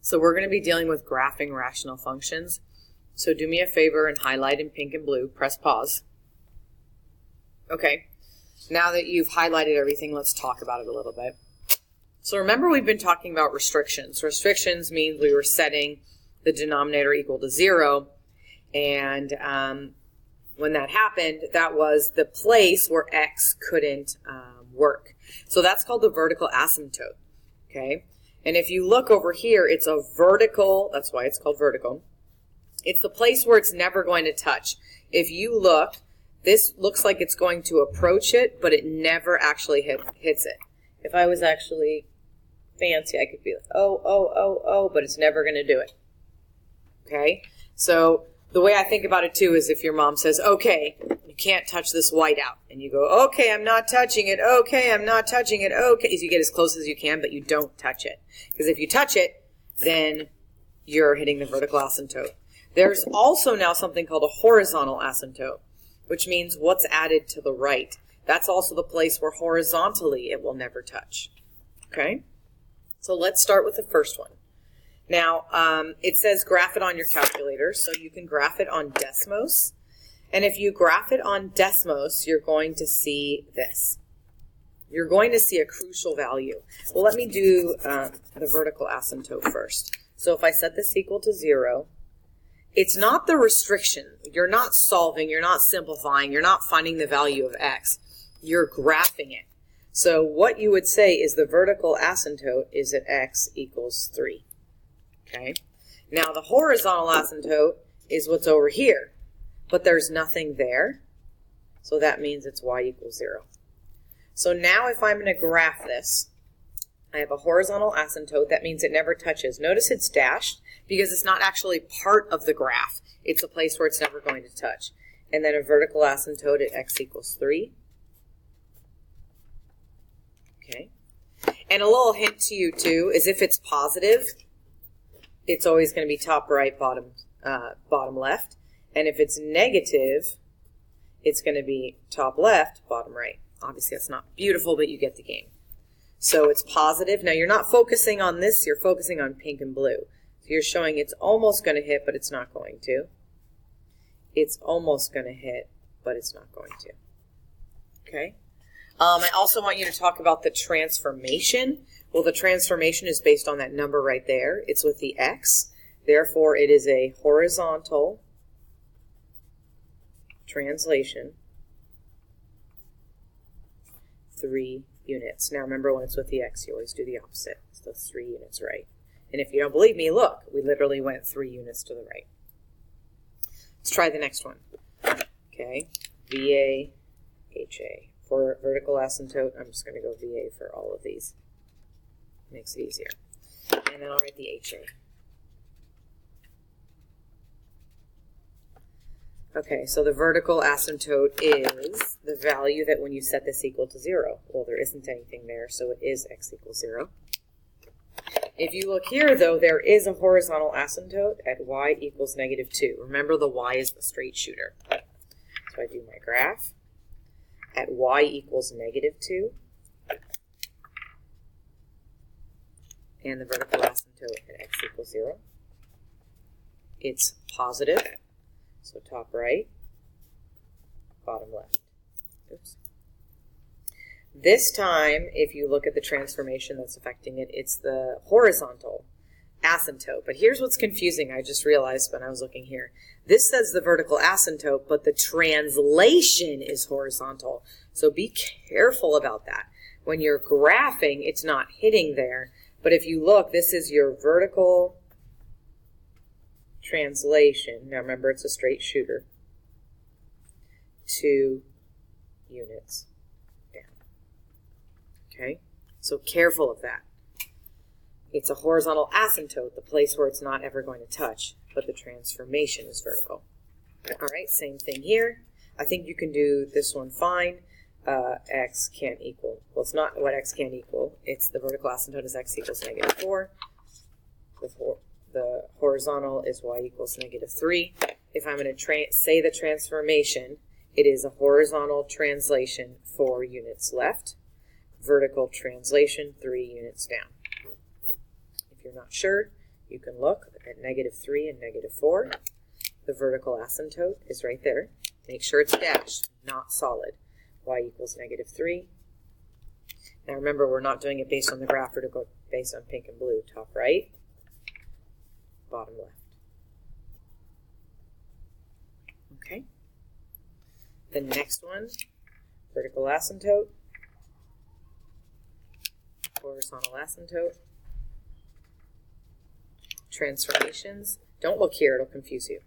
So we're going to be dealing with graphing rational functions. So do me a favor and highlight in pink and blue. Press pause. Okay. Now that you've highlighted everything, let's talk about it a little bit. So remember, we've been talking about restrictions. Restrictions means we were setting the denominator equal to 0. And when that happened, that was the place where x couldn't work. So that's called the vertical asymptote. Okay. And if you look over here, it's a vertical, that's why it's called vertical. It's the place where it's never going to touch. If you look, this looks like it's going to approach it, but it never actually hits it. If I was actually fancy, I could be like, oh, but it's never going to do it. Okay? So the way I think about it too is if your mom says, okay, you can't touch this whiteout. And you go, okay, I'm not touching it. Okay, I'm not touching it. Okay. So you get as close as you can, but you don't touch it. Because if you touch it, then you're hitting the vertical asymptote. There's also now something called a horizontal asymptote, which means what's added to the right. That's also the place where horizontally it will never touch. Okay? So let's start with the first one. Now, it says graph it on your calculator, so you can graph it on Desmos. And if you graph it on Desmos, you're going to see this. You're going to see a crucial value. Well, let me do the vertical asymptote first. So if I set this equal to 0, it's not the restriction. You're not solving, you're not simplifying, you're not finding the value of x. You're graphing it. So what you would say is the vertical asymptote is at x equals 3. Okay? Now the horizontal asymptote is what's over here, but there's nothing there. So that means it's y equals 0. So now if I'm going to graph this, I have a horizontal asymptote. That means it never touches. Notice it's dashed because it's not actually part of the graph. It's a place where it's never going to touch. And then a vertical asymptote at x equals 3. Okay. And a little hint to you too is if it's positive, it's always going to be top right, bottom left. And if it's negative, it's going to be top left, bottom right. Obviously that's not beautiful, but you get the game. So it's positive. Now you're not focusing on this, you're focusing on pink and blue. So you're showing it's almost going to hit, but it's not going to. It's almost going to hit, but it's not going to. Okay? I also want you to talk about the transformation. Well, the transformation is based on that number right there. It's with the x. Therefore, it is a horizontal translation, 3 units. Now remember, when it's with the x, you always do the opposite. So 3 units right. And if you don't believe me, look, we literally went 3 units to the right. Let's try the next one. Okay, VA, HA. For vertical asymptote, I'm just going to go VA for all of these. Makes it easier. And then I'll write the HA. Okay, so the vertical asymptote is the value that when you set this equal to 0. Well, there isn't anything there, so it is x equals 0. If you look here, though, there is a horizontal asymptote at y equals -2. Remember, the y is the straight shooter. So I do my graph at y equals -2. And the vertical asymptote at x equals 0. It's positive. So top right, bottom left. Oops. This time, if you look at the transformation that's affecting it, it's the horizontal asymptote. But here's what's confusing, I just realized when I was looking here. This says the vertical asymptote, but the translation is horizontal. So be careful about that. When you're graphing, it's not hitting there. But if you look, this is your vertical translation. Now remember, it's a straight shooter. 2 units down. Okay? So careful of that. It's a horizontal asymptote, the place where it's not ever going to touch, but the transformation is vertical. All right, same thing here. I think you can do this one fine. X can't equal. Well, it's not what x can't equal. It's the vertical asymptote is x equals -4. The horizontal is y equals -3. If I'm going to say the transformation, it is a horizontal translation 4 units left, vertical translation 3 units down. If you're not sure, you can look at -3 and -4. The vertical asymptote is right there. Make sure it's dashed, not solid. Y equals -3. Now remember, we're not doing it based on the graph, we're going based on pink and blue. Top right, bottom left. Okay. The next one, vertical asymptote, horizontal asymptote, transformations. Don't look here, it'll confuse you.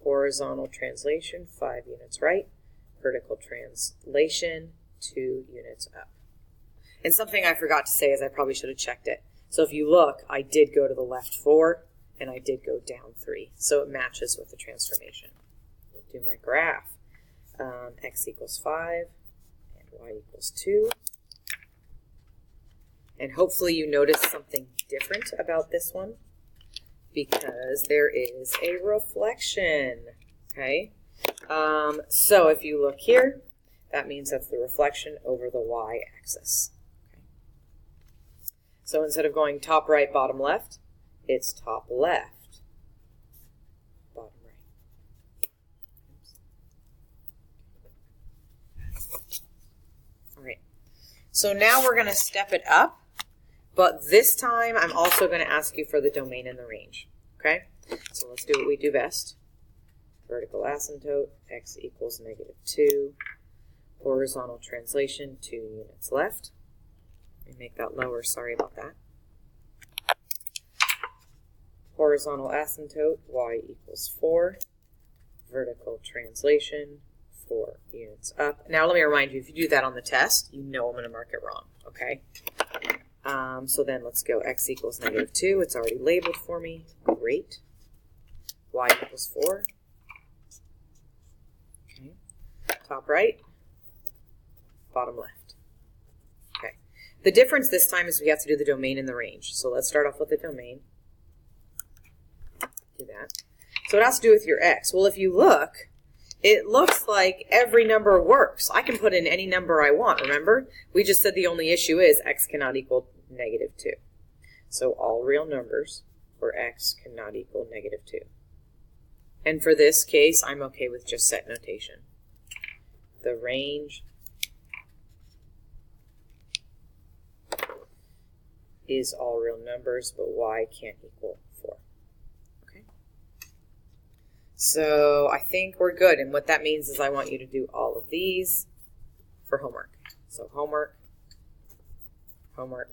Horizontal translation, 5 units right. Vertical translation, 2 units up. And something I forgot to say is I probably should have checked it. So if you look, I did go to the left 4, and I did go down 3. So it matches with the transformation. I'll do my graph. X equals 5, and Y equals 2. And hopefully you notice something different about this one, because there is a reflection, okay? So if you look here, that means that's the reflection over the y-axis. Okay. So instead of going top right, bottom left, it's top left, bottom right. All right. So now we're going to step it up. But this time, I'm also going to ask you for the domain and the range, okay? So let's do what we do best. Vertical asymptote, x equals -2. Horizontal translation, 2 units left. Let me make that lower, sorry about that. Horizontal asymptote, y equals 4. Vertical translation, 4 units up. Now let me remind you, if you do that on the test, you know I'm going to mark it wrong, okay? So then let's go x equals -2. It's already labeled for me. Great. Y equals 4. Okay. Top right, bottom left. Okay. The difference this time is we have to do the domain and the range. So let's start off with the domain. Do that. So it has to do with your x. Well, if you look, it looks like every number works. I can put in any number I want, remember? We just said the only issue is x cannot equal -2. So all real numbers where x cannot equal -2. And for this case, I'm okay with just set notation. The range is all real numbers, but y can't equal 4. Okay. So I think we're good. And what that means is I want you to do all of these for homework. So homework, homework,